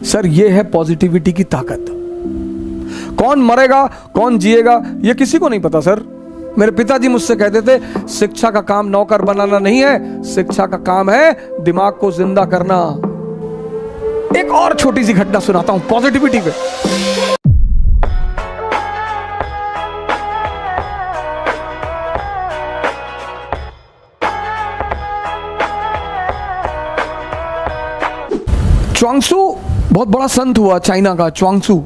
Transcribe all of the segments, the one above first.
Sir ये है positivity की ताकत। कौन मरेगा कौन जिएगा ये किसी को नहीं पता सर। मेरे पिताजी मुझसे कहते थे शिक्षा का काम नौकर बनाना नहीं है, शिक्षा का काम है दिमाग को जिंदा करना। एक और छोटी सी घटना सुनाता हूं पॉजिटिविटी पे। च्वांगसू बहुत बड़ा संत हुआ चाइना का। च्वांगसू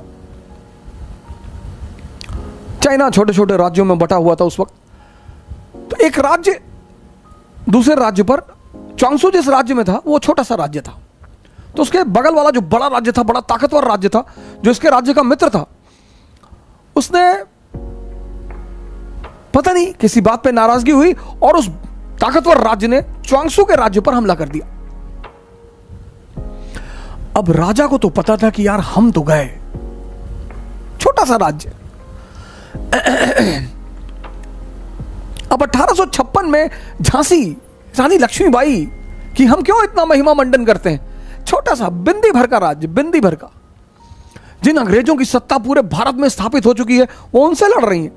चाइना छोटे छोटे राज्यों में बटा हुआ था उस वक्त। तो एक राज्य दूसरे राज्य पर, च्वांगसू जिस राज्य में था वो छोटा सा राज्य था, तो उसके बगल वाला जो बड़ा राज्य था, बड़ा ताकतवर राज्य था, जो इसके राज्य का मित्र था, उसने पता नहीं किसी बात पे नाराजगी हुई और उस ताकतवर राज्य ने च्वांगसू के राज्य पर हमला कर दिया। अब राजा को तो पता था कि यार हम तो गए, छोटा सा राज्य। अब 1856 में झांसी रानी लक्ष्मीबाई कि हम क्यों इतना महिमा मंडन करते हैं, छोटा सा बिंदी भर का राज्य, बिंदी भर का, जिन अंग्रेजों की सत्ता पूरे भारत में स्थापित हो चुकी है वो उनसे लड़ रही हैं।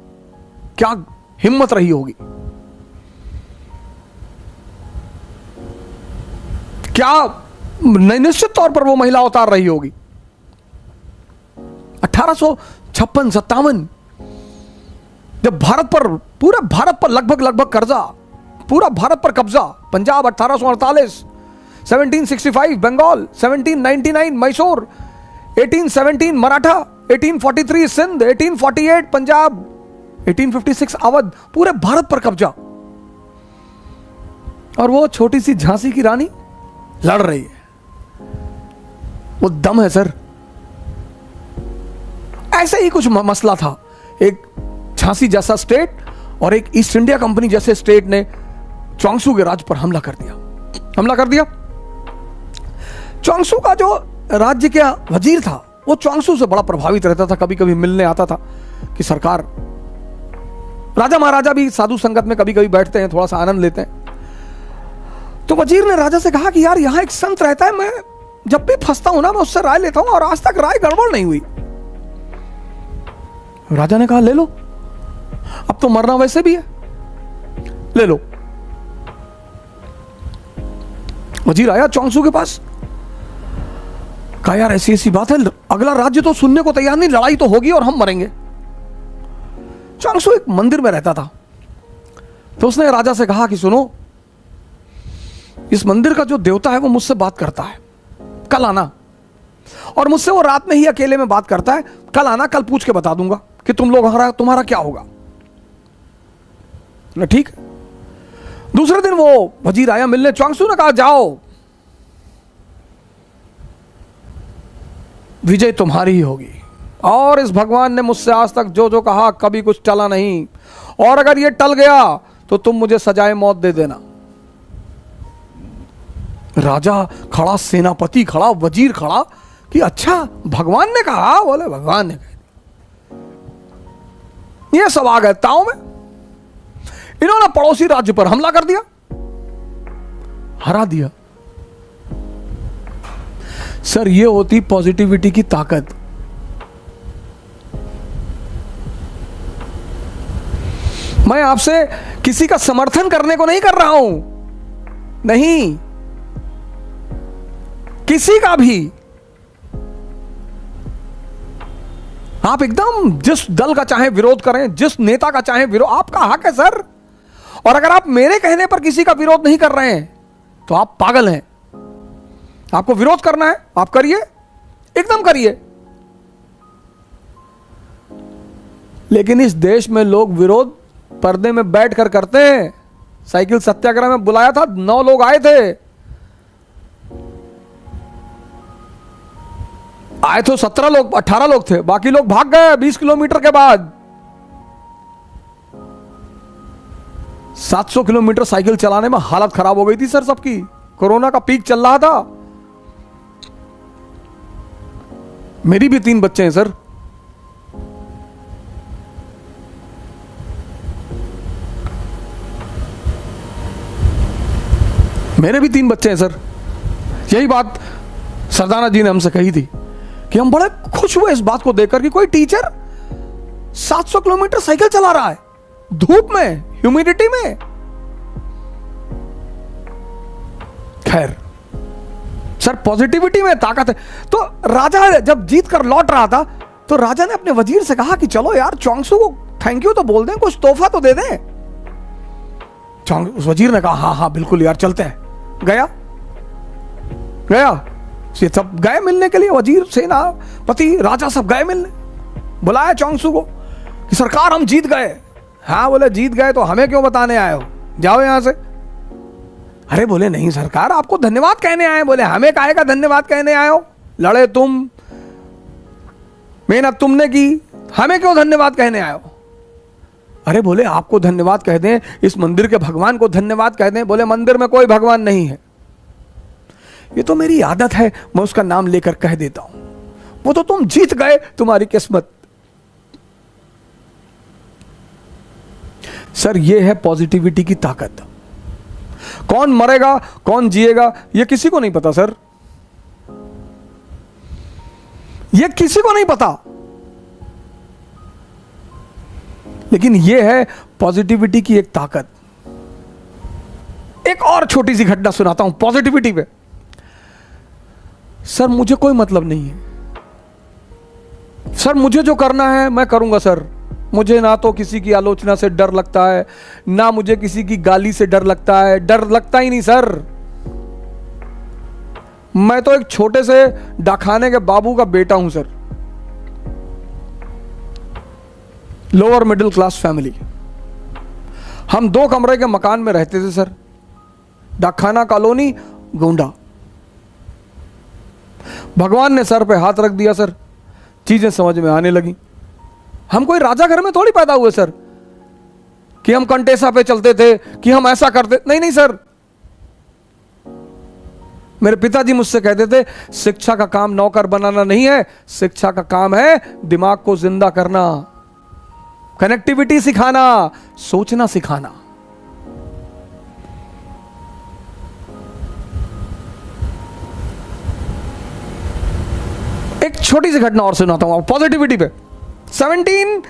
क्या हिम्मत रही होगी, क्या निश्चित तौर पर वो महिला उतार रही होगी। 1856-57 जब भारत पर, पूरे भारत पर लगभग कर्जा, पूरा भारत पर कब्जा, पंजाब 1848, 1765 बंगाल, 1799 मैसूर, 1817 मराठा, 1843 सिंध, 1848 पंजाब, 1856 अवध, पूरे भारत पर कब्जा। और वो छोटी सी झांसी की रानी लड़ रही है। वो दम है सर। ऐसे ही कुछ मसला था। एक झांसी जैसा स्टेट और एक ईस्ट इंडिया कंपनी जैसे स्टेट ने च्वांगसू के राज्य पर हमला कर दिया। च्वांगसू का जो राज्य का वजीर था वो च्वांगसू से बड़ा प्रभावित रहता था, कभी कभी मिलने आता था कि सरकार, राजा महाराजा भी साधु संगत में कभी कभी बैठते हैं, थोड़ा सा आनंद लेते हैं। तो वजीर ने राजा से कहा कि यार यहां एक संत रहता है, मैं जब भी फंसता हूं ना मैं उससे राय लेता हूं और आज तक राय गड़बड़ नहीं हुई। राजा ने कहा ले लो, अब तो मरना वैसे भी है, ले लो। वजीर आया च्वांगसू के पास, कहा यार ऐसी ऐसी बात है, अगला राज्य तो सुनने को तैयार नहीं, लड़ाई तो होगी और हम मरेंगे। च्वांगसू एक मंदिर में रहता था, तो उसने राजा से कहा कि सुनो, इस मंदिर का जो देवता है वो मुझसे बात करता है, कल आना। और मुझसे वो रात में ही अकेले में बात करता है, कल आना, कल पूछ के बता दूंगा कि तुम्हारा क्या होगा ना। ठीक। दूसरे दिन वो वजीर आया मिलने, च्वांगसू ने कहा जाओ, विजय तुम्हारी ही होगी, और इस भगवान ने मुझसे आज तक जो जो कहा कभी कुछ टला नहीं, और अगर ये टल गया तो तुम मुझे सजाए मौत दे देना। राजा खड़ा, सेनापति खड़ा, वजीर खड़ा कि अच्छा भगवान ने कहा, बोले भगवान ने कहा। ये सब आ गए ताव में, इन्होंने पड़ोसी राज्य पर हमला कर दिया, हरा दिया। सर ये होती पॉजिटिविटी की ताकत। मैं आपसे किसी का समर्थन करने को नहीं कर रहा हूं, नहीं, किसी का भी। आप एकदम जिस दल का चाहे विरोध करें, जिस नेता का चाहे विरोध, आपका हक है सर। और अगर आप मेरे कहने पर किसी का विरोध नहीं कर रहे हैं तो आप पागल हैं। आपको विरोध करना है आप करिए, एकदम करिए। लेकिन इस देश में लोग विरोध पर्दे में बैठकर करते हैं। साइकिल सत्याग्रह में बुलाया था, 9 लोग आए थे, आए तो 17 लोग, 18 लोग थे, बाकी लोग भाग गए 20 किलोमीटर के बाद। 700 किलोमीटर साइकिल चलाने में हालत खराब हो गई थी सर सबकी। कोरोना का पीक चल रहा था। मेरी भी 3 बच्चे हैं सर। मेरे भी 3 बच्चे हैं सर। यही बात सरदाना जी ने हमसे कही थी कि हम बड़े खुश हुए इस बात को देखकर कि कोई टीचर 700 किलोमीटर साइकिल चला रहा है, धूप में, ह्यूमिडिटी में। खैर सर, पॉजिटिविटी में ताकत है। तो राजा जब जीत कर लौट रहा था तो राजा ने अपने वजीर से कहा कि चलो यार चौंगसू को थैंक यू तो बोल दें, कुछ तोहफा तो दे दें। उस वजीर ने कहा हाँ हाँ बिल्कुल यार, चलते हैं। गया ये सब गए मिलने के लिए, वजीर, सेनापति, राजा सब गए मिलने। बुलाया चौंगसू को कि सरकार हम जीत गए। हाँ, बोले जीत गए तो हमें क्यों बताने आए हो, जाओ यहां से। अरे बोले नहीं सरकार, आपको धन्यवाद कहने आए। बोले हमें काहे का धन्यवाद कहने आए हो, लड़े तुम, मेहनत तुमने की, हमें क्यों धन्यवाद कहने आए हो। अरे बोले आपको धन्यवाद कह दें, इस मंदिर के भगवान को धन्यवाद कह दें। बोले मंदिर में कोई भगवान नहीं है, ये तो मेरी आदत है, मैं उसका नाम लेकर कह देता हूं। वो तो तुम जीत गए, तुम्हारी किस्मत। सर ये है पॉजिटिविटी की ताकत। कौन मरेगा कौन जिएगा ये किसी को नहीं पता सर, ये किसी को नहीं पता। लेकिन ये है पॉजिटिविटी की एक ताकत। एक और छोटी सी घटना सुनाता हूं पॉजिटिविटी पे। सर मुझे कोई मतलब नहीं है सर, मुझे जो करना है मैं करूंगा सर। मुझे ना तो किसी की आलोचना से डर लगता है, ना मुझे किसी की गाली से डर लगता है। डर लगता ही नहीं सर। मैं तो एक छोटे से डाकखाने के बाबू का बेटा हूं sir, lower middle class family. हम 2 कमरे के मकान में रहते थे सर, डाकखाना कॉलोनी, गोंडा। भगवान ने सर पे हाथ रख दिया सर, चीजें समझ में आने लगी। हम कोई राजा घर में थोड़ी पैदा हुए सर कि हम कंटेसा पे चलते थे, कि हम ऐसा करते। नहीं नहीं सर, मेरे पिताजी मुझसे कहते थे शिक्षा का काम नौकर बनाना नहीं है, शिक्षा का काम है दिमाग को जिंदा करना, कनेक्टिविटी सिखाना, सोचना सिखाना। एक छोटी सी घटना और सुनाता हूं पॉजिटिविटी पे। 17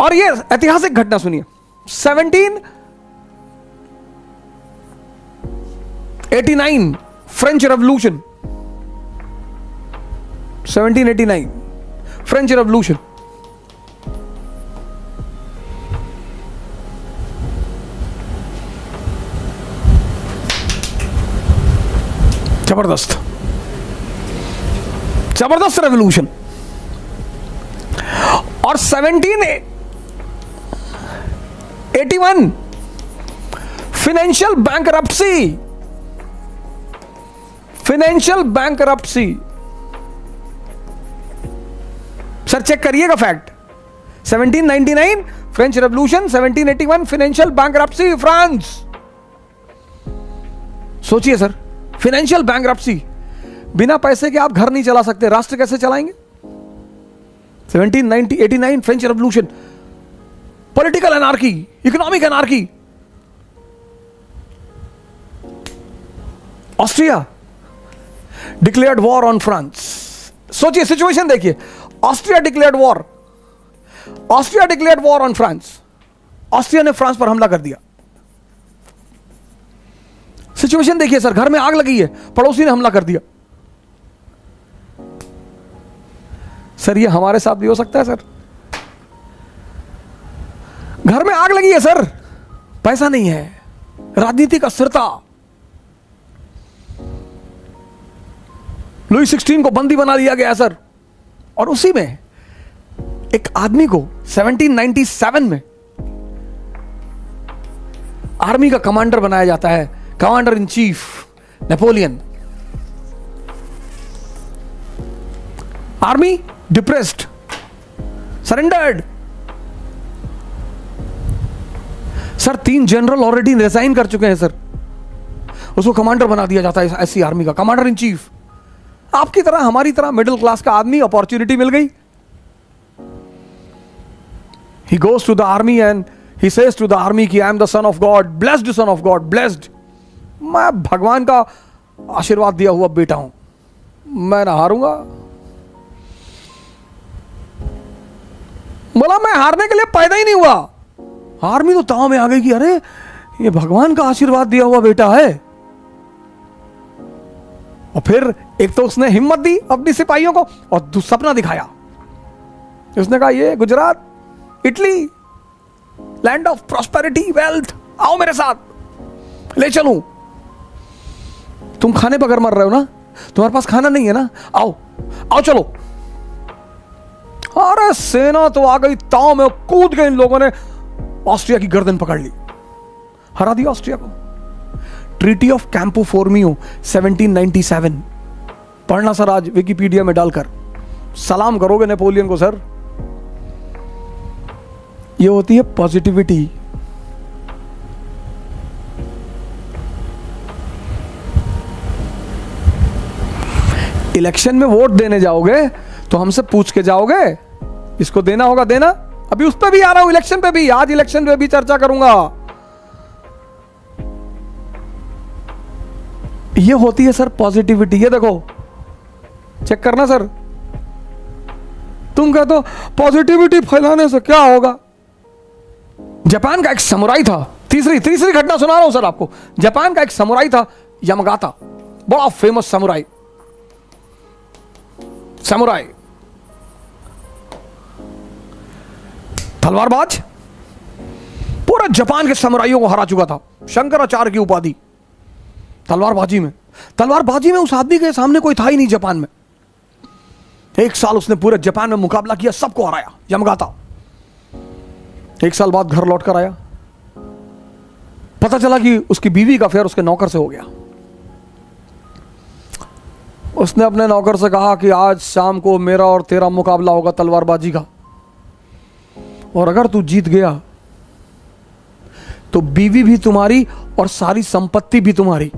और ये ऐतिहासिक घटना सुनिए। 1789 फ्रेंच रेवोल्यूशन, 1789 फ्रेंच रेवोल्यूशन। जबरदस्त जबरदस्त रेवोल्यूशन। और 1781 financial bankruptcy, financial bankruptcy. Sir check करिएगा fact. 1799 French revolution, 1781 financial bankruptcy France. सोचिए सर, फाइनेंशियल बैंकरप्सी। बिना पैसे के आप घर नहीं चला सकते, राष्ट्र कैसे चलाएंगे। 1789 French revolution, political anarchy, economic anarchy. Austria declared war on France. सोचिए सिचुएशन देखिए, Austria declared war, Austria declared war on France. Austria ने फ्रांस पर हमला कर दिया। सिचुएशन देखिए सर, घर में आग लगी है, पड़ोसी ने हमला कर दिया। सर ये हमारे साथ भी हो सकता है सर। घर में आग लगी है सर, पैसा नहीं है, राजनीतिक अस्थिरता, लुई 16 को बंदी बना दिया गया सर। और उसी में एक आदमी को 1797 में आर्मी का कमांडर बनाया जाता है, commander in chief Napoleon. Army depressed, surrendered. Sir 3 general already resign कर चुके हैं सर, उसको कमांडर बना दिया जाता है ऐसी आर्मी का, कमांडर इन चीफ। आपकी तरह हमारी तरह मिडिल क्लास का आदमी, अपॉर्चुनिटी मिल गई। He goes to the army and he says to the army कि I am the son of God, blessed son of God, blessed. मैं भगवान का आशीर्वाद दिया हुआ बेटा हूं। मैं ना हारूंगा। बोला मैं हारने के लिए पैदा ही नहीं हुआ। आर्मी तो ताव में आ गई कि अरे ये भगवान का आशीर्वाद दिया हुआ बेटा है। और फिर एक तो उसने हिम्मत दी अपनी सिपाहियों को और सपना दिखाया। उसने कहा ये Gujarat, Italy, land of prosperity, wealth, आओ मेरे साथ ले चलूं। तुम खाने बगैर मर रहे हो ना, तुम्हारे पास खाना नहीं है ना, आओ आओ चलो। अरे सेना तो आ गई ताव में, कूद गए इन लोगों ने, ऑस्ट्रिया की गर्दन पकड़ ली, हरा दिया ऑस्ट्रिया को। ट्रीटी ऑफ कैंपो फोर्मियो 1797 पढ़ना सर आज विकिपीडिया में डालकर, सलाम करोगे नेपोलियन को सर। ये होती है पॉजिटिविटी। इलेक्शन में वोट देने जाओगे तो हमसे पूछ के जाओगे, इसको देना होगा देना। अभी उस पर भी आ रहा हूं, इलेक्शन पे भी, आज इलेक्शन पे भी चर्चा करूंगा। ये होती है सर पॉजिटिविटी। ये देखो चेक करना सर। तुम कहते हो पॉजिटिविटी फैलाने से क्या होगा। जापान का एक समुराई था, तीसरी घटना सुना रहा हूं सर आपको। जापान का एक समुराई था यमगाता, बड़ा फेमस समुराई। तलवारबाज, पूरा जापान के समुराइयों को हरा चुका था, शंकराचार्य की उपाधि तलवारबाजी में उस आदमी के सामने कोई था ही नहीं जापान में। एक साल उसने पूरे जापान में मुकाबला किया, सबको हराया यमगाता। एक साल बाद घर लौट कर आया, पता चला कि उसकी बीवी का अफेयर उसके नौकर से हो गया। उसने अपने नौकर से कहा कि आज शाम को मेरा और तेरा मुकाबला होगा तलवारबाजी का, और अगर तू जीत गया तो बीवी भी तुम्हारी और सारी संपत्ति भी तुम्हारी।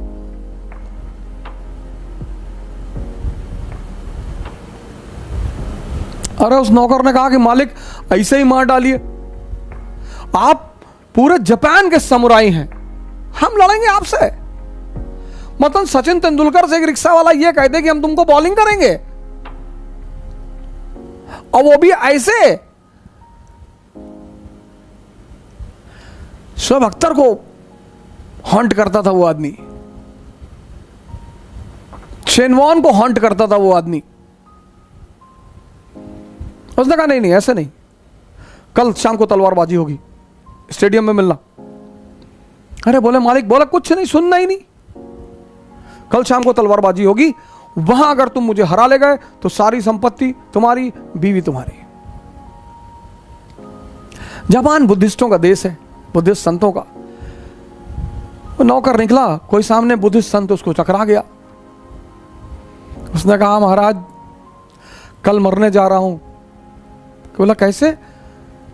अरे उस नौकर ने कहा कि मालिक ऐसे ही मार डालिए, आप पूरे जापान के समुराई हैं, हम लड़ेंगे आपसे। मतलब सचिन तेंदुलकर से एक रिक्शा वाला ये कहते कि हम तुमको बॉलिंग करेंगे, और वो भी ऐसे। शोएब अख्तर को हॉन्ट करता था वो आदमी, शेन वॉर्न को हॉन्ट करता था वो आदमी। उसने कहा नहीं ऐसे नहीं, कल शाम को तलवारबाजी होगी, स्टेडियम में मिलना। अरे बोले मालिक, बोला कुछ नहीं, सुनना ही नहीं, कल शाम को तलवारबाजी होगी, वहां अगर तुम मुझे हरा ले गए तो सारी संपत्ति तुम्हारी, बीवी तुम्हारी। जापान बुद्धिस्टों का देश है, बुद्धिस्ट संतों का। नौकर निकला, कोई सामने बुद्धिस्ट संत उसको टकरा गया। उसने कहा महाराज कल मरने जा रहा हूं। बोला कैसे?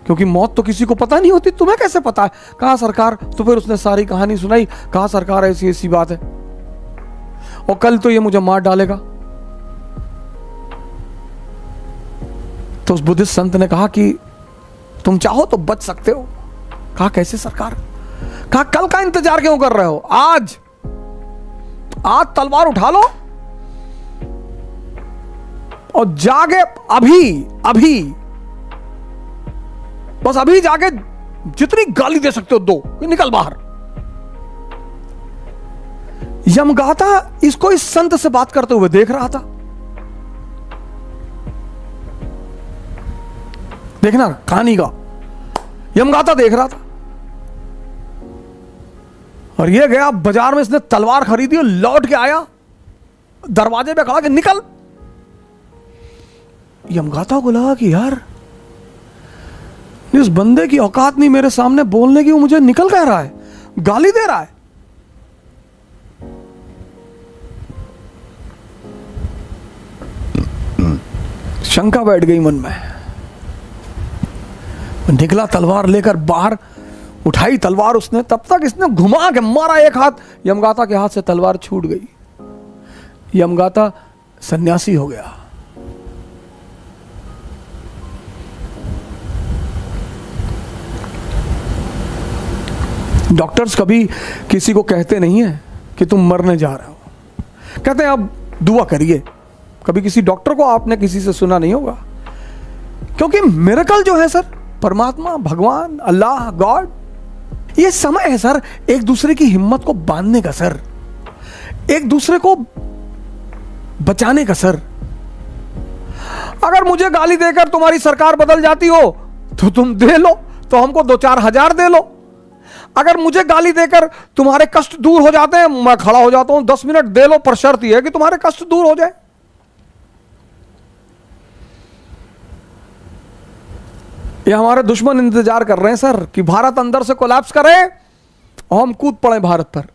क्योंकि मौत तो किसी को पता नहीं होती, तुम्हें कैसे पता है? कहा सरकार। तो फिर उसने सारी कहानी सुनाई। कहा सरकार ऐसी ऐसी बात है, और कल तो ये मुझे मार डालेगा। तो उस बुद्धिस्ट संत ने कहा कि तुम चाहो तो बच सकते हो। कहा कैसे सरकार? कहा कल का इंतजार क्यों कर रहे हो, आज तलवार उठा लो और जाके अभी बस अभी जाके जितनी गाली दे सकते हो दो, निकल बाहर। यमगाता इसको इस संत से बात करते हुए देख रहा था। देखना कहानी का, यमगाता देख रहा था। और ये गया बाजार में, इसने तलवार खरीदी और लौट के आया, दरवाजे पे खड़ा कि निकल। यमगाता को लगा कि यार इस बंदे की औकात नहीं मेरे सामने बोलने की, वो मुझे निकल कह रहा है, गाली दे रहा है। शंका बैठ गई मन में। निकला तलवार लेकर बाहर, उठाई तलवार उसने। तब तक इसने घुमा के मारा एक हाथ, यमगाता के हाथ से तलवार छूट गई। यमगाता सन्यासी हो गया। डॉक्टर्स कभी किसी को कहते नहीं है कि तुम मरने जा रहे हो, कहते हैं अब दुआ करिए, कभी किसी डॉक्टर को आपने किसी से सुना नहीं होगा, क्योंकि मिरेकल जो है सर, परमात्मा, भगवान, अल्लाह, गॉड, ये समय है सर एक दूसरे की हिम्मत को बांधने का सर, एक दूसरे को बचाने का सर। अगर मुझे गाली देकर तुम्हारी सरकार बदल जाती हो तो तुम दे लो, तो हमको 2-4 हजार दे लो। अगर मुझे गाली देकर तुम्हारे कष्ट दूर हो जाते हैं, मैं खड़ा हो जाता हूं, 10 मिनट दे लो, पर शर्त यह है कि तुम्हारे कष्ट दूर हो जाए। ये हमारे दुश्मन इंतजार कर रहे हैं सर कि भारत अंदर से कोलैप्स करे और हम कूद पड़े भारत पर।